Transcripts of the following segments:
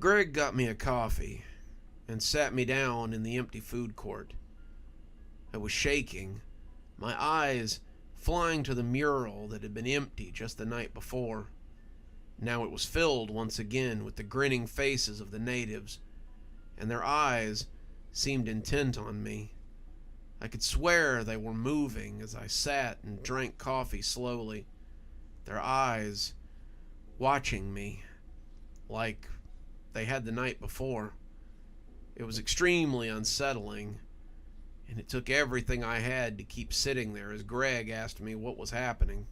Greg got me a coffee and sat me down in the empty food court. I was shaking, my eyes flying to the mural that had been empty just the night before. Now it was filled once again with the grinning faces of the natives, and their eyes seemed intent on me. I could swear they were moving as I sat and drank coffee slowly, their eyes watching me like they had the night before. It was extremely unsettling, and it took everything I had to keep sitting there as Greg asked me what was happening.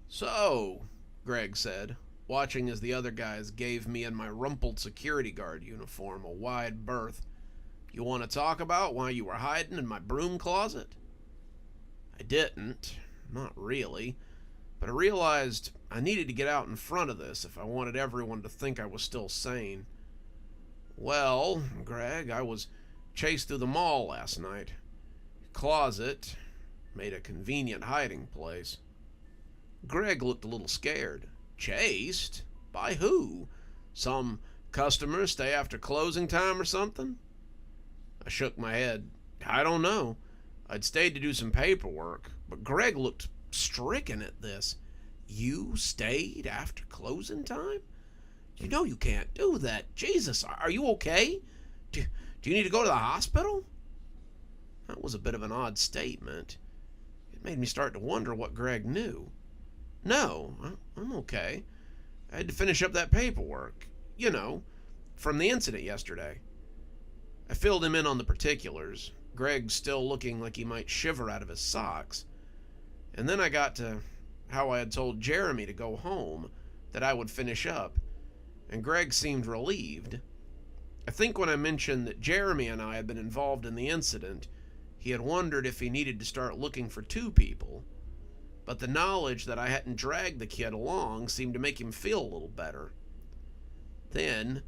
"So," Greg said, watching as the other guys gave me and my rumpled security guard uniform a wide berth, "you want to talk about why you were hiding in my broom closet?" I didn't, not really, but I realized I needed to get out in front of this if I wanted everyone to think I was still sane. "Well, Greg, I was chased through the mall last night. Your closet made a convenient hiding place." Greg looked a little scared. "Chased? By who? Some customer stay after closing time or something?" I shook my head. "I don't know. I'd stayed to do some paperwork," but Greg looked stricken at this. "You stayed after closing time? You know you can't do that. Jesus, are you okay? Do you need to go to the hospital?" That was a bit of an odd statement. It made me start to wonder what Greg knew. "No, I'm okay. I had to finish up that paperwork. You know, from the incident yesterday." I filled him in on the particulars, Greg still looking like he might shiver out of his socks. And then I got to how I had told Jeremy to go home, that I would finish up, and Greg seemed relieved. I think when I mentioned that Jeremy and I had been involved in the incident, he had wondered if he needed to start looking for two people, but the knowledge that I hadn't dragged the kid along seemed to make him feel a little better. Then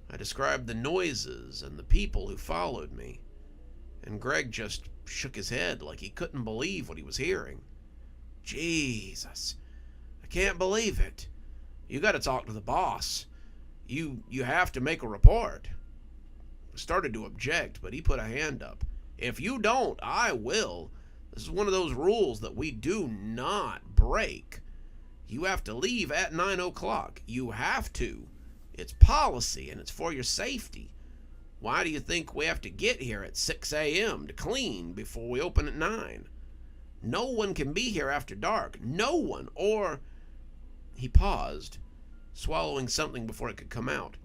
I described the noises and the people who followed me, and Greg just shook his head like he couldn't believe what he was hearing. "Jesus, I can't believe it. You got to talk to the boss. You have to make a report." I started to object, but he put a hand up. "If you don't, I will. This is one of those rules that we do not break. You have to leave at 9 o'clock. You have to. It's policy, and it's for your safety. Why do you think we have to get here at 6 a.m. to clean before we open at 9? No one can be here after dark. No one, or..." He paused, swallowing something before it could come out.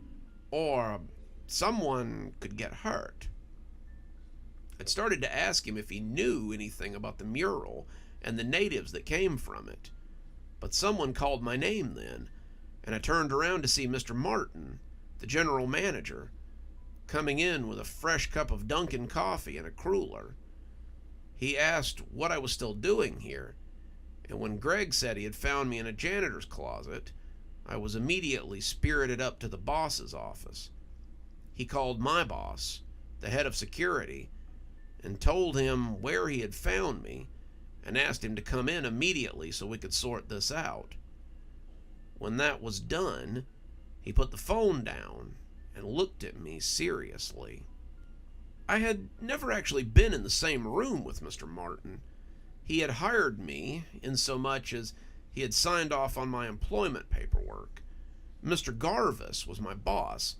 "Or someone could get hurt." I'd started to ask him if he knew anything about the mural and the natives that came from it, but someone called my name then, and I turned around to see Mr. Martin, the general manager, coming in with a fresh cup of Dunkin' coffee and a cruller. He asked what I was still doing here, and when Greg said he had found me in a janitor's closet, I was immediately spirited up to the boss's office. He called my boss, the head of security, and told him where he had found me, and asked him to come in immediately so we could sort this out. When that was done, he put the phone down and looked at me seriously. I had never actually been in the same room with Mr. Martin. He had hired me in so much as he had signed off on my employment paperwork. Mr. Garvis was my boss,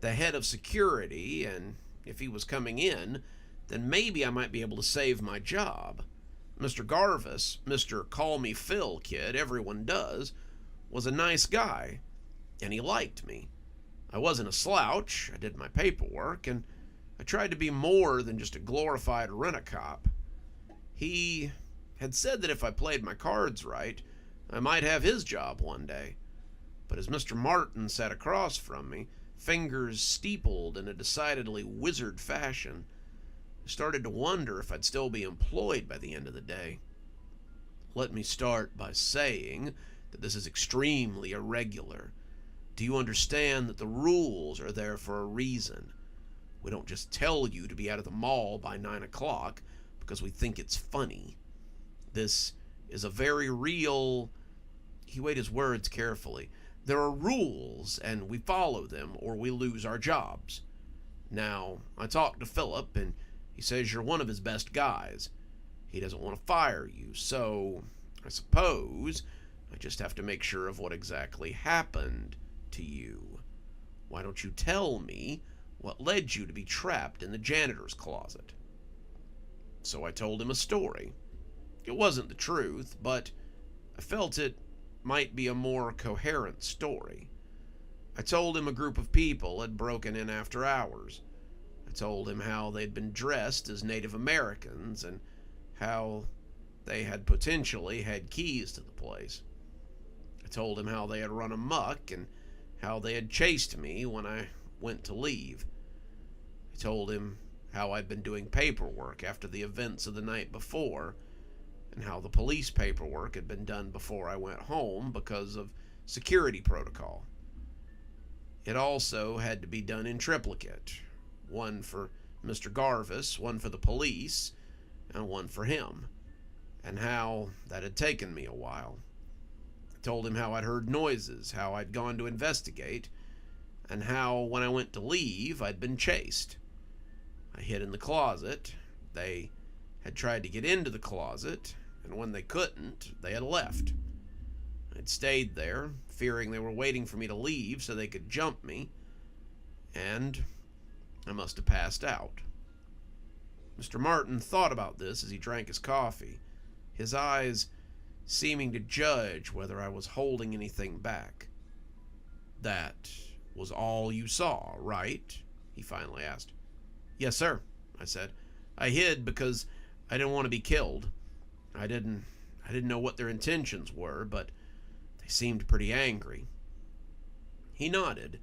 the head of security, and if he was coming in, then maybe I might be able to save my job. Mr. Garvis, Mr. Call Me Phil kid, everyone does, was a nice guy, and he liked me. I wasn't a slouch, I did my paperwork, and I tried to be more than just a glorified rent-a-cop. He had said that if I played my cards right, I might have his job one day. But as Mr. Martin sat across from me, fingers steepled in a decidedly wizard fashion, I started to wonder if I'd still be employed by the end of the day. Let me start by saying that this is extremely irregular. Do you understand that the rules are there for a reason? We don't just tell you to be out of the mall by 9 o'clock because we think it's funny. This is a very real... He weighed his words carefully. There are rules, and we follow them, or we lose our jobs. Now, I talked to Philip, and he says you're one of his best guys. He doesn't want to fire you, so I suppose I just have to make sure of what exactly happened to you. Why don't you tell me what led you to be trapped in the janitor's closet? So I told him a story. It wasn't the truth, but I felt it might be a more coherent story. I told him a group of people had broken in after hours. I told him how they'd been dressed as Native Americans and how they had potentially had keys to the place. I told him how they had run amok and how they had chased me when I went to leave. I told him how I'd been doing paperwork after the events of the night before, and how the police paperwork had been done before I went home because of security protocol. It also had to be done in triplicate, one for Mr. Garvis, one for the police, and one for him, and how that had taken me a while. I told him how I'd heard noises, how I'd gone to investigate, and how when I went to leave, I'd been chased. I hid in the closet. They had tried to get into the closet, and when they couldn't, they had left. I'd stayed there, fearing they were waiting for me to leave so they could jump me, and I must have passed out. Mr. Martin thought about this as he drank his coffee, his eyes seeming to judge whether I was holding anything back. "That was all you saw, right?" he finally asked. "Yes, sir," I said. "I hid because I didn't want to be killed. I didn't know what their intentions were, but they seemed pretty angry." He nodded,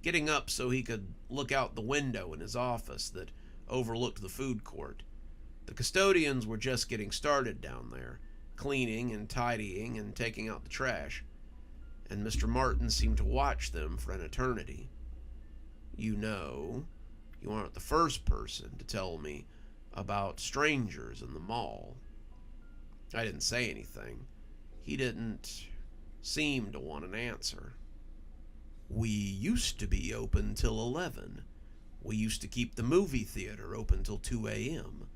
getting up so he could look out the window in his office that overlooked the food court. The custodians were just getting started down there, cleaning and tidying and taking out the trash, and Mr. Martin seemed to watch them for an eternity. "You know, you aren't the first person to tell me about strangers in the mall." I didn't say anything. He didn't seem to want an answer. "We used to be open till 11. We used to keep the movie theater open till 2 a.m.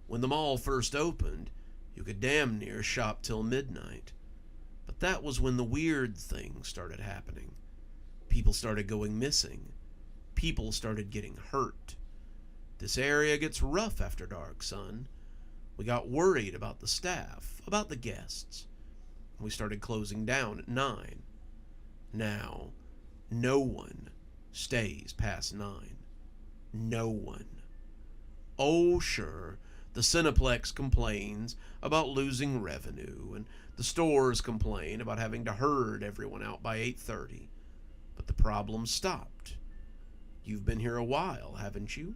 When the mall first opened, you could damn near shop till midnight. But that was when the weird things started happening. People started going missing. People started getting hurt. This area gets rough after dark, son. We got worried about the staff, about the guests. We started closing down at 9. Now, no one stays past 9. No one. Oh, sure, the Cineplex complains about losing revenue, and the stores complain about having to herd everyone out by 8:30. But the problem stopped. You've been here a while, haven't you?"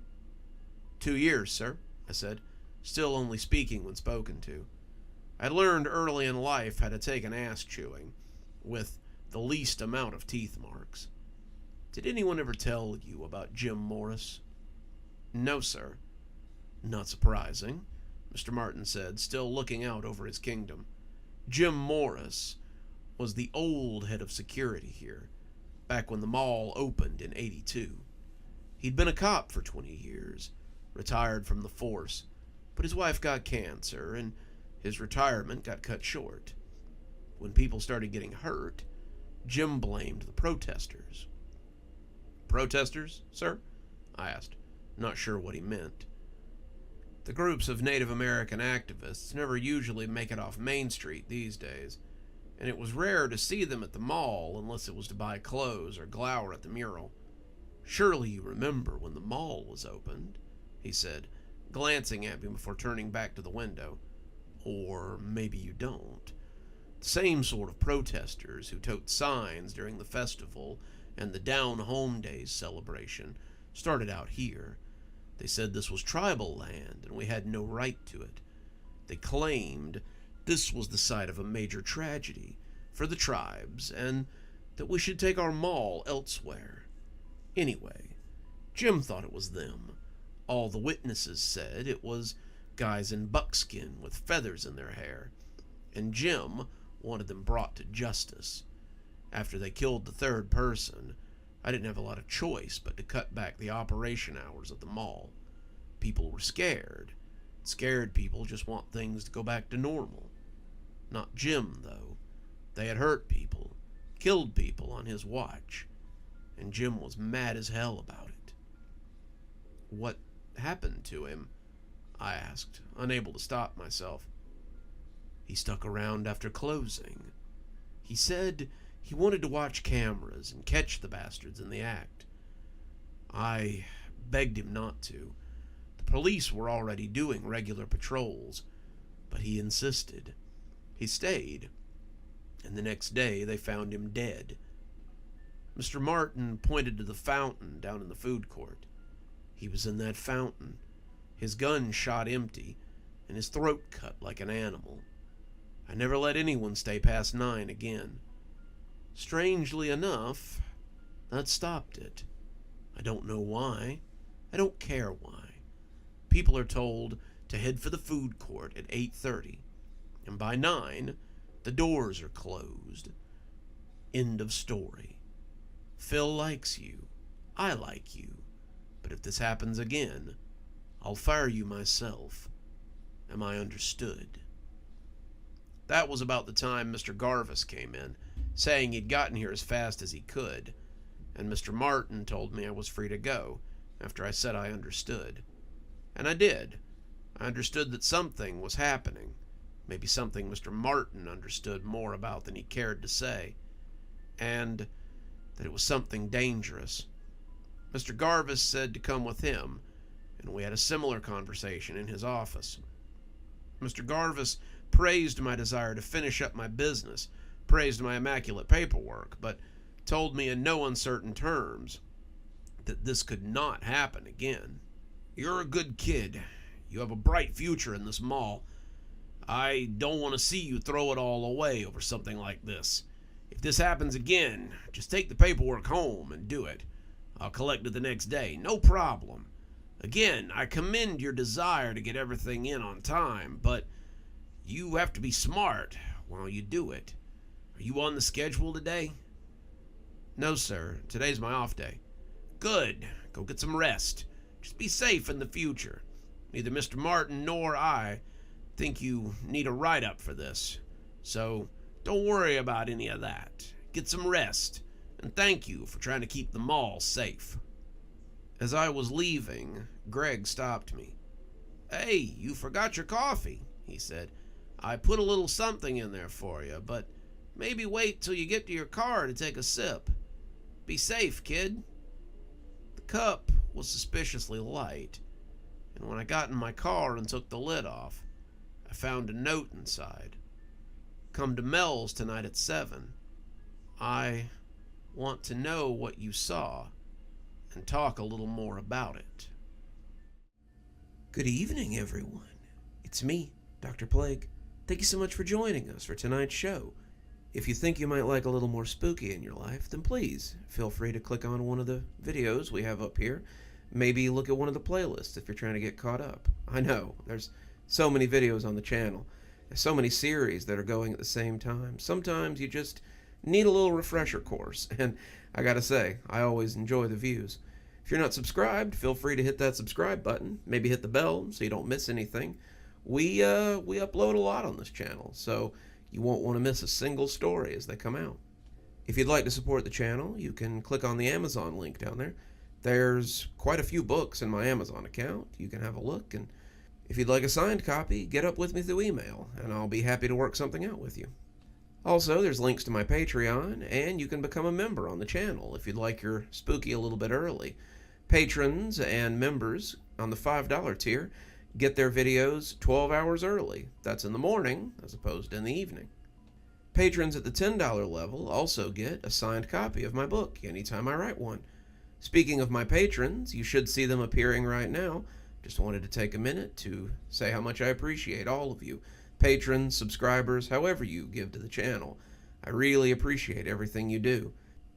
"2 years, sir," I said, still only speaking when spoken to. I learned early in life how to take an ass chewing, with the least amount of teeth marks. "Did anyone ever tell you about Jim Morris?" "No, sir." "Not surprising," Mr. Martin said, still looking out over his kingdom. "Jim Morris was the old head of security here, back when the mall opened in 82. He'd been a cop for 20 years, retired from the force, but his wife got cancer, and his retirement got cut short. When people started getting hurt, Jim blamed the protesters." "Protesters, sir?" I asked, not sure what he meant. The groups of Native American activists never usually make it off Main Street these days, and it was rare to see them at the mall unless it was to buy clothes or glower at the mural. "Surely you remember when the mall was opened," he said, glancing at me before turning back to the window. "Or maybe you don't. The same sort of protesters who tote signs during the festival and the Down Home Days celebration started out here. They said this was tribal land and we had no right to it. They claimed this was the site of a major tragedy for the tribes and that we should take our mall elsewhere. Anyway, Jim thought it was them. All the witnesses said it was guys in buckskin with feathers in their hair, and Jim wanted them brought to justice. After they killed the third person, I didn't have a lot of choice but to cut back the operation hours of the mall. People were scared. Scared people just want things to go back to normal. Not Jim, though. They had hurt people, killed people on his watch, and Jim was mad as hell about it. What happened to him? I asked, unable to stop myself. He stuck around after closing. He said he wanted to watch cameras and catch the bastards in the act. I begged him not to. The police were already doing regular patrols, but he insisted. He stayed, and the next day they found him dead. Mr. Martin pointed to the fountain down in the food court. He was in that fountain, his gun shot empty, and his throat cut like an animal. I never let anyone stay past 9 again. Strangely enough, that stopped it. I don't know why. I don't care why. People are told to head for the food court at 8:30, and by 9, the doors are closed. End of story. Phil likes you. I like you. But if this happens again, I'll fire you myself. Am I understood? That was about the time Mr. Garvis came in, saying he'd gotten here as fast as he could, and Mr. Martin told me I was free to go after I said I understood. And I did. I understood that something was happening, maybe something Mr. Martin understood more about than he cared to say, and that it was something dangerous. Mr. Garvis said to come with him, and we had a similar conversation in his office. Mr. Garvis praised my desire to finish up my business, praised my immaculate paperwork, but told me in no uncertain terms that this could not happen again. You're a good kid. You have a bright future in this mall. I don't want to see you throw it all away over something like this. If this happens again, just take the paperwork home and do it. I'll collect it the next day. No problem. Again, I commend your desire to get everything in on time, but you have to be smart while you do it. Are you on the schedule today? No, sir. Today's my off day. Good. Go get some rest. Just be safe in the future. Neither Mr. Martin nor I think you need a write-up for this, so don't worry about any of that. Get some rest, and thank you for trying to keep the mall safe. As I was leaving, Greg stopped me. Hey, you forgot your coffee, he said. I put a little something in there for you, but maybe wait till you get to your car to take a sip. Be safe, kid. The cup was suspiciously light, and when I got in my car and took the lid off, I found a note inside. Come to Mel's tonight at 7. I want to know what you saw and talk a little more about it. Good evening, everyone. It's me, Dr. Plague. Thank you so much for joining us for tonight's show. If you think you might like a little more spooky in your life, then please feel free to click on one of the videos we have up here. Maybe look at one of the playlists if you're trying to get caught up. I know, there's so many videos on the channel. There's so many series that are going at the same time. Sometimes you just need a little refresher course, and I gotta say, I always enjoy the views. If you're not subscribed, feel free to hit that subscribe button. Maybe hit the bell so you don't miss anything. We upload a lot on this channel, so you won't want to miss a single story as they come out. If you'd like to support the channel, you can click on the Amazon link down there. There's quite a few books in my Amazon account. You can have a look, and if you'd like a signed copy, get up with me through email, and I'll be happy to work something out with you. Also, there's links to my Patreon, and you can become a member on the channel if you'd like your spooky a little bit early. Patrons and members on the $5 tier get their videos 12 hours early. That's in the morning as opposed to in the evening. Patrons at the $10 level also get a signed copy of my book anytime I write one. Speaking of my patrons, you should see them appearing right now. Just wanted to take a minute to say how much I appreciate all of you. Patrons, subscribers, however you give to the channel. I really appreciate everything you do,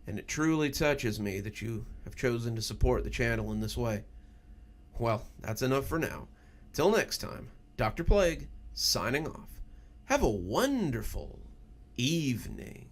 and it truly touches me that you have chosen to support the channel in this way. Well, that's enough for now. Till next time, Dr. Plague, signing off. Have a wonderful evening.